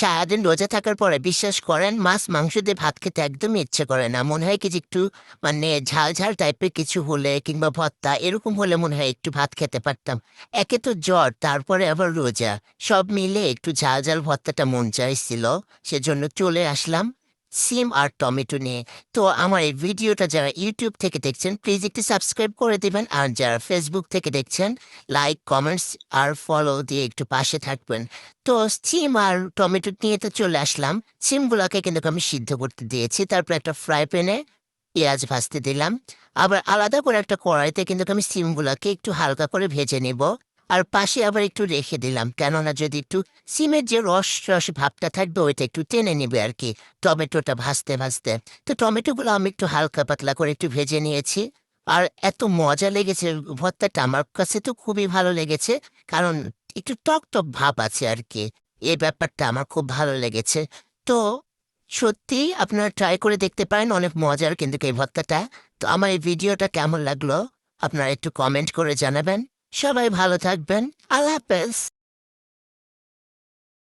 সারাদিন রোজা থাকার পরে বিশ্বাস করেন মাছ মাংস দিয়ে ভাত খেতে একদমই ইচ্ছে করে না। মনে হয় কি যে একটু মানে ঝাল ঝাল টাইপের কিছু হলে কিংবা ভর্তা এরকম হলে মনে হয় একটু ভাত খেতে পারতাম। একে তো জ্বর, তারপরে আবার রোজা, সব মিলে একটু ঝাল ঝাল ভর্তাটা মন চাইছিল। সেজন্য চলে আসলাম সিম আর টমেটো নিয়ে। তো আমার এই ভিডিওটা যারা ইউটিউব থেকে দেখছেন প্লিজ একটু সাবস্ক্রাইব করে দিবেন, আর যারা ফেসবুক থেকে দেখছেন লাইক কমেন্টস আর ফলো দিয়ে একটু পাশে থাকবেন। তো সিম আর টমেটো নিয়ে তো চলে আসলাম। সিমগুলোকে কিন্তু আমি সিদ্ধ করতে দিয়েছি, তারপর একটা ফ্রাই প্যানে পেঁয়াজ ভাজতে দিলাম। আবার আলাদা করে একটা কড়াইতে কিন্তু আমি সিমগুলোকে একটু হালকা করে ভেজে নেব। আর পাশে আবার একটু রেখে দিলাম, কেননা যদি একটু সিমের যে রস রস ভাবটা থাকবে ওইটা একটু টেনে নেবে আর কি, টমেটোটা ভাজতে ভাজতে। তো টমেটোগুলো আমি একটু হালকা পাতলা করে একটু ভেজে নিয়েছি। আর এত মজা লেগেছে ভর্তাটা, আমার কাছে তো খুবই ভালো লেগেছে। কারণ একটু টক টক ভাব আছে আর কি। এই ব্যাপারটা আমার খুব ভালো লেগেছে। তো সত্যি আপনারা ট্রাই করে দেখতে পারেন, অনেক মজার কিন্তু এই ভর্তাটা। তো আমার এই ভিডিওটা কেমন লাগলো আপনারা একটু কমেন্ট করে জানাবেন। সবাই ভালো থাকবেন। আল্লাহ হাফেজ।